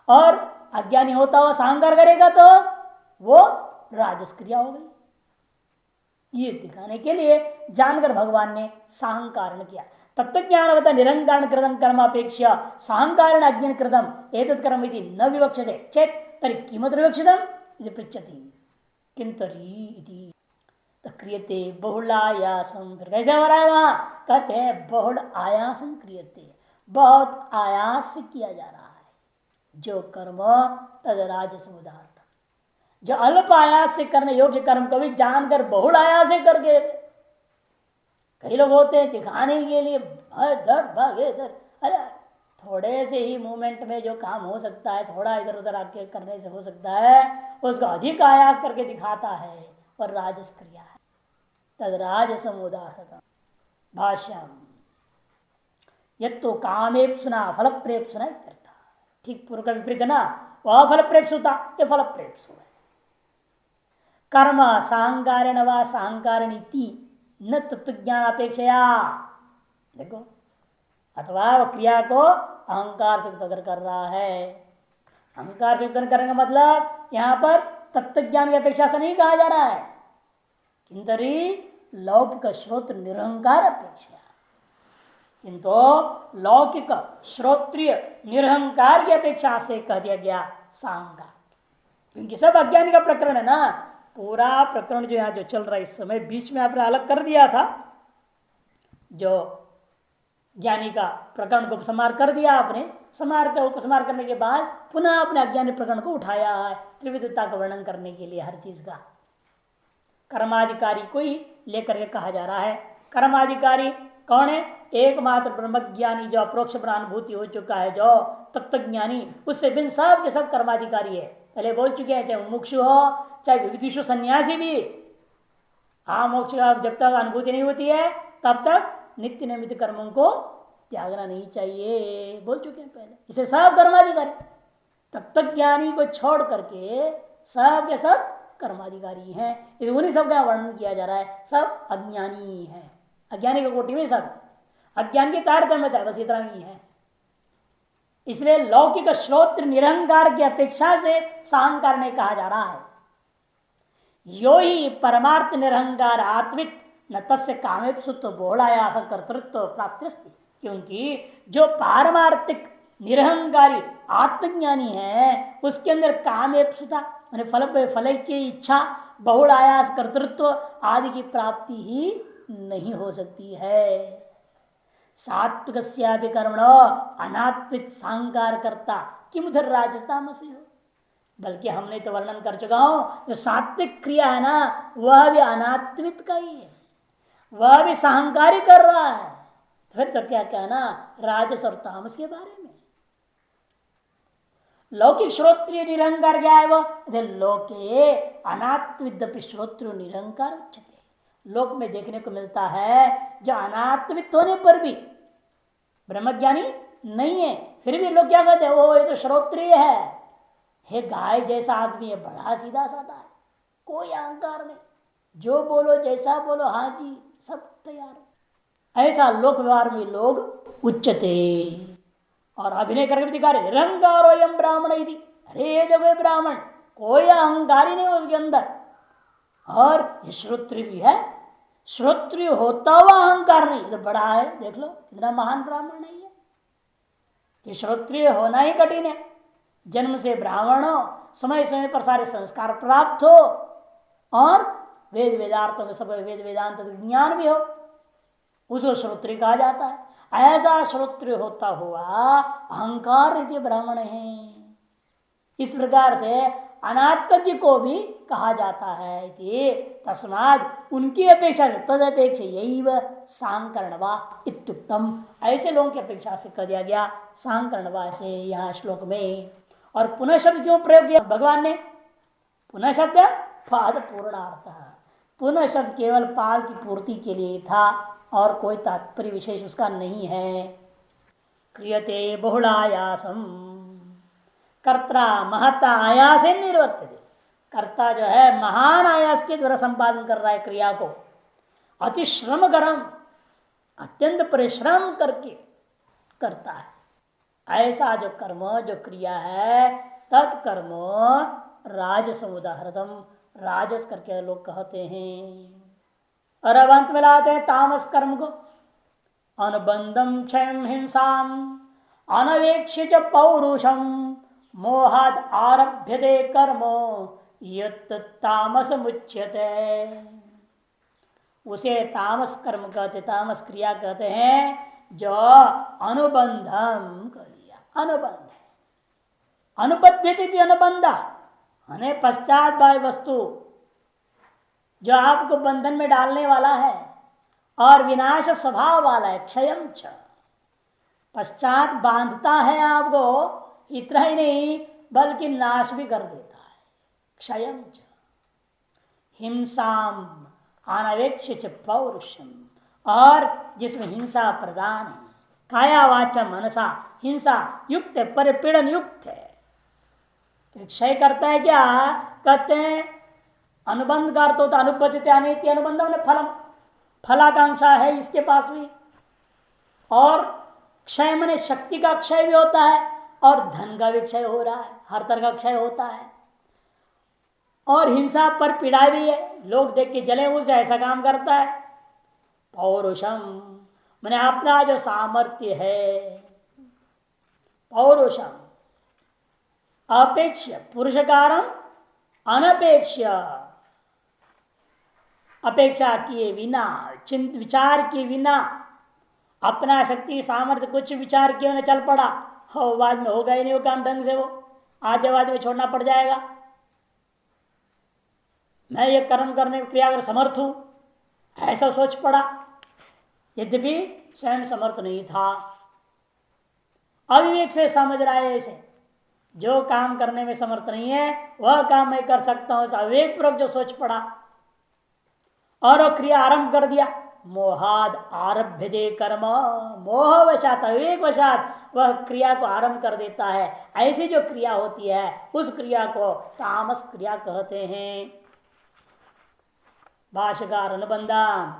[SPEAKER 1] और अज्ञानी होता हुआ अहंकार करेगा तो वो राजस क्रिया हो गई। ये दिखाने के लिए जानकर भगवान ने साहंकारण किया। तत्वज्ञान होता निरंकार कृतम कर्म अपेक्षा साहंकारण अज्ञान कृतम एतत् कर्म यदि न विवक्षते चेत तर्हि किमत्र विवक्षितम इति पृच्छति किंतरी इति क्रियते बहुलायासम। फिर कैसे हो रहा है वहां, कहते हैं बहुल आयासम क्रियते, बहुत आयास से किया जा रहा है जो कर्म तद राजस उदाहरण। जो अल्प आयास से करने योग्य कर्म को भी जानकर बहुल आयास से करके, कई लोग होते हैं दिखाने के लिए भागे इधर, अरे थोड़े से ही मूवमेंट में जो काम हो सकता है थोड़ा इधर उधर आके करने से हो सकता है, उसको अधिक आयास करके दिखाता है और राजस क्रिया है। तद राजसम उदाहरण भाष्यम यत्तो कामेप्सुना फल प्रेप्सुना करता, ठीक पूर्व का विपरीत है ना, वह फल प्रेप्सुता ये फल प्रेप्सु है। कर्म सांकारेण व सांकारिणी न तत्वज्ञान अपेक्षया, देखो अथवा वह क्रिया को अहंकार से अगर कर रहा है, अहंकार से उत्तर करने का मतलब यहां पर तत्वज्ञान की अपेक्षा से नहीं कहा जा रहा है, किंतु लौकिक श्रोत्र निरहंकार अपेक्षा, किंतु लौकिक श्रोत्रिय निरहंकार की अपेक्षा से कह दिया गया सांकार। क्योंकि सब अज्ञानी का प्रकरण है ना, पूरा प्रकरण जो यहाँ जो चल रहा है इस समय, बीच में आपने अलग कर दिया था, जो ज्ञानी का प्रकरण को उपसंहार कर दिया आपने, उपसंहार करने के बाद पुनः अपने अज्ञानी प्रकरण को उठाया है त्रिविधता का वर्णन करने के लिए। हर चीज का कर्माधिकारी को ही लेकर के कहा जा रहा है। कर्माधिकारी कौन है, एकमात्र ब्रह्मज्ञानी जो अप्रोक्ष प्रानुभूति हो चुका है, जो तत्वज्ञानी, उससे बिन सब के सब कर्माधिकारी है। पहले बोल चुके हैं, चाहे मुमुक्षु हो चाहे विविधिषु सन्यासी भी, मोक्ष जब तक अनुभूति नहीं होती है तब तक नित्य निमित्त कर्मों को त्यागना नहीं चाहिए, बोल चुके हैं पहले। इसे सब कर्माधिकारी, तत्वज्ञानी को छोड़ करके सब के सब कर्माधिकारी हैं। इस उन्हीं सब का वर्णन किया जा रहा है, सब अज्ञानी है, अज्ञानी की कोटि में सब अज्ञान की तारतम्यता है, बस इतना ही है। इसलिए लौकिक श्रोत्र निरहंकार की अपेक्षा से सांकार ने कहा जा रहा है। यो ही परमार्थ निरहंकार आत्मिक न तस्य कामेप्सुत्व बहुलायास कर्तृत्व प्राप्तिस्ति, क्योंकि जो पारमार्थिक निरहंकारी आत्मज्ञानी है उसके अंदर कामेप्सुता फल की इच्छा, बहुल आयास, कर्तृत्व आदि की प्राप्ति ही नहीं हो सकती है। सात्विक कर्मण अनात्मिक सांकार करता किम उधर राजस्थामसी हो, बल्कि हमने तो वर्णन कर चुका हूं, जो सात्विक क्रिया है ना वह भी अनात्मिक का ही है, वह भी सहंकारी कर रहा है। फिर तो क्या कहना राजस और तामस के बारे में। लौकिक श्रोत्रिय निरहंकार क्या है, वो लोके अनात्मित श्रोत्र निरहंकार उच्चते, लोक में देखने को मिलता है जो अनात्मित होने पर भी ब्रह्मज्ञानी नहीं है, फिर भी लोग क्या कहते हैं, ओ ये तो श्रोत्रिय है, हे गाय जैसा आदमी है, बड़ा सीधा साधा है, कोई अहंकार नहीं, जो बोलो जैसा बोलो हाँ जी सब तैयार हो। ऐसा लोक व्यवहार में लोग उच्चते और अभिनय करके भी दिखा रहे निरंकारो यम ब्राह्मण यदि, अरे देखो ब्राह्मण, कोई अहंकार ही नहीं उसके अंदर, और ये श्रोत्र भी है, श्रोत्र होता हुआ अहंकार नहीं, तो बड़ा है, देख लो कितना महान ब्राह्मण नहीं है कि श्रोत्रिय होना ही कठिन है। जन्म से ब्राह्मण हो, समय समय पर सारे संस्कार प्राप्त हो और वेद वेदार्थों में सब वेद वेदांत ज्ञान भी हो, उसको श्रोत्रिय कहा जाता है। ऐसा श्रोत्रिय होता हुआ अहंकार रीति ब्राह्मण है। इस प्रकार से अनात्मज्ञ को भी कहा जाता है कि तस्माद उनकी अपेक्षा से तद अपेक्षा यही वह सांकरणवा इत्युक्तम, ऐसे लोगों की अपेक्षा से कह दिया गया सांकरणवा से यहाँ श्लोक में। और पुनः शब्द क्यों प्रयोग किया भगवान ने? पुनः शब्द पाद पूर्णार्थ, पुनः शब्द केवल पाद की पूर्ति के लिए था और कोई तात्पर्य विशेष उसका नहीं है। क्रियते बहुलायासम, कर्ता महता आयास निर्वर्तित, कर्ता जो है महान आयास के द्वारा संपादन कर रहा है क्रिया को, अति श्रम गरम, अत्यंत परिश्रम करके करता है। ऐसा जो कर्म जो क्रिया है तत्कर्म राजस उदाहरणम, राजस करके लोग कहते हैं। और अब अंत में लाते हैं तामस कर्म को, अनुबंधम क्षयम हिंसाम अनवेक्ष्य च पौरुषम मोहाद आरभ्यते कर्म यत् तामस मुच्यते। उसे तामस कर्म कहते, तामस क्रिया कहते हैं जो अनुबंधम कर दिया, अनुबंध है, अनुबद्धित अनुबंधा अने पश्चात बाय वस्तु जो आपको बंधन में डालने वाला है और विनाश स्वभाव वाला है, क्षयम छ, पश्चात बांधता है आपको, इतना ही नहीं बल्कि नाश भी कर देता है, क्षयम च। हिंसाम अनवेक्ष्य पौरुषम, और जिसमें हिंसा प्रदान है, काया वाचा मनसा हिंसा युक्त है, परिपीड़न युक्त है, तो क्षय करता है। क्या कहते हैं? अनुबंध का अर्थ होता अनुबद्धित अनित्य अनुबंध में फलम, फलाकांक्षा है इसके पास भी। और क्षय मने शक्ति का क्षय भी होता है और धन का भी क्षय हो रहा है, हर तरह का क्षय होता है। और हिंसा पर पीड़ा भी है, लोग देख के जले उसे, ऐसा काम करता है। पौरुषम मैंने अपना जो सामर्थ्य है, पौरुषम अपेक्ष पुरुष कारण अनपेक्ष, अपेक्षा किए बिना, चिंत विचार किए बिना, अपना शक्ति सामर्थ्य कुछ विचार किए उन्हें चल पड़ा हो, बाद में होगा ही नहीं वो काम ढंग से, वो आधे में छोड़ना पड़ जाएगा। मैं ये कर्म करने की क्रिया कर समर्थ हूं, ऐसा सोच पड़ा, यद्यपि स्वयं समर्थ नहीं था। अविवेक से समझ रहा है ऐसे, जो काम करने में समर्थ नहीं है वह काम मैं कर सकता हूं, अविवेक पूर्वक जो सोच पड़ा और वो क्रिया आरंभ कर दिया। मोहाद आरभ्य दे कर्म, मोहवशात अविवेक वशात वह क्रिया को आरंभ कर देता है। ऐसी जो क्रिया होती है उस क्रिया को तामस क्रिया कहते हैं। भाष्यकार अनुबंधम,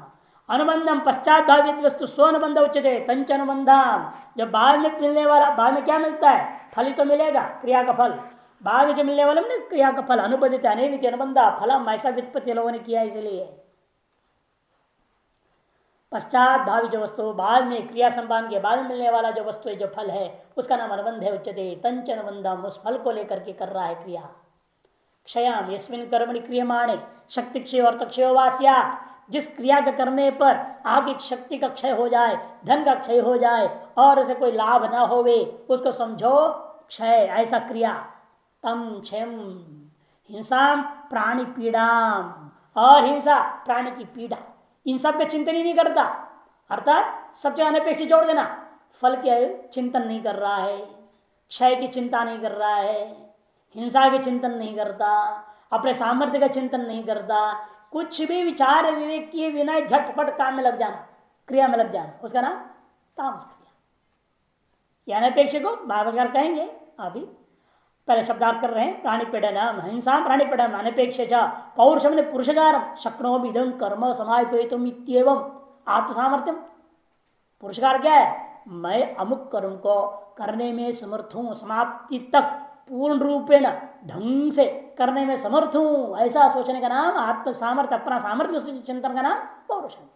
[SPEAKER 1] अनुबंधम पश्चात भावित वस्तु स्व अनुबंध उच्चते तंच अनुबंधम, जब बाद में मिलने वाला, बाद में क्या मिलता है? फल ही तो मिलेगा, क्रिया का फल। बाद में जो मिलने वाला ना क्रिया का फल अनुबंधित अनिवित अनुबंधा फलम, ऐसा व्युत्पत्ति लोगों ने किया इसलिए। पश्चात भावी जो वस्तु, बाद में क्रिया संपादन के बाद मिलने वाला जो वस्तु है, जो फल है, उसका नाम अनुबंध है, उच्चते तंच अनुबंधम, उस फल को लेकर के कर रहा है क्रिया। क्षयाम यस्मिन कर्मणि क्रियमाणे शक्ति क्षय और तक्षय वास्या, जिस क्रिया के करने पर आपकी शक्ति का क्षय हो जाए, धन का क्षय हो जाए और उसे कोई लाभ न होवे, उसको समझो क्षय, ऐसा क्रिया। तम क्षयम हिंसा प्राणी पीड़ाम, और हिंसा प्राणी की पीड़ा, इन सब का चिंतन ही नहीं करता, अर्थात सब जगह अनपेक्षित जोड़ देना, फल के चिंतन नहीं कर रहा है, क्षय की चिंता नहीं कर रहा है, हिंसा के चिंतन नहीं करता, अपने सामर्थ्य का चिंतन नहीं करता, कुछ भी विचार विवेक किए बिना झटपट काम में लग जाना, क्रिया में लग जाना, उसका नाम तामस क्रिया। यह अनपेक्ष को भागवतकार कहेंगे। अभी पहले शब्दार्थ कर रहे हैं। प्राणी पीड़नम हिंसा प्राणी पीड़नम अनपेक्ष पौरुषम ने पुरुषकारम शक्नो विधम कर्म समापितुम इत्येवं आत्मसामर्थ्यम। पुरुषकार क्या है? मैं अमुक कर्म को करने में समर्थ हूं, समाप्ति तक पूर्ण रूपेण ढंग से करने में समर्थ हूं, ऐसा सोचने का नाम आत्म सामर्थ्य, अपना सामर्थ्य चिंतन का नाम पौरुष है।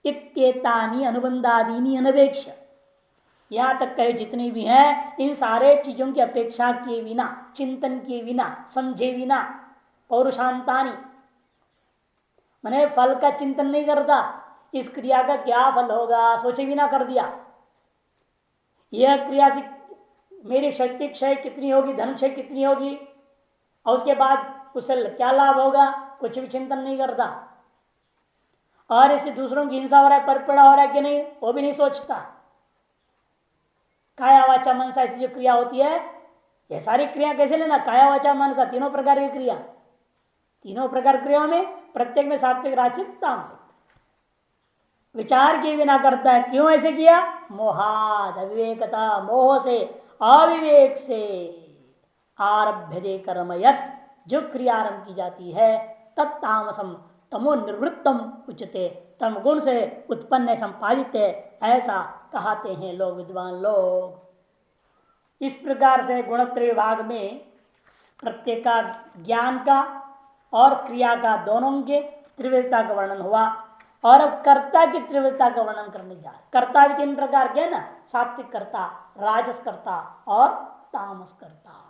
[SPEAKER 1] इत्येतानि अनुबंधादीनी अनपेक्ष, यहां तक कहे जितने भी हैं इन सारे चीजों की अपेक्षा किए बिना, चिंतन किए बिना, समझे बिना, पौरुषांतानी मैंने फल का चिंतन नहीं करता, इस क्रिया का क्या फल होगा सोचे बिना कर दिया। यह क्रिया से मेरी शक्ति क्षय कितनी होगी, धन क्षय कितनी होगी, और उसके बाद उससे क्या लाभ होगा, कुछ भी चिंतन नहीं करता। और इससे दूसरों की हिंसा हो रहा है, परपड़ा हो रहा है कि नहीं, वो भी नहीं सोचता। काया वाचा मनसा ऐसी जो क्रिया होती है, ये सारी क्रिया कैसे लेना, काया वाचा मनसा तीनों प्रकार की क्रिया, तीनों प्रकार क्रियाओं में प्रत्येक में सात्विक राजसिक तामसिक विचार किए बिना करता है। क्यों ऐसे किया, मोहाद अविवेकता, मोह से, अविवेक से आरभ्य दे कर्मयत, जो क्रिया आरंभ की जाती है तत्तामसम तमो निवृत्तम उच्चते, तम गुण से उत्पन्न संपादित है, ऐसा कहते हैं लोग, विद्वान लोग। इस प्रकार से गुणत्रय विभाग में प्रत्येक का ज्ञान का और क्रिया का दोनों के त्रिविधता का वर्णन हुआ। और अब कर्ता की त्रिविधता का वर्णन करने जा रहे। कर्ता भी तीन प्रकार के ना, सात्विक कर्ता, राजस कर्ता और तामस कर्ता।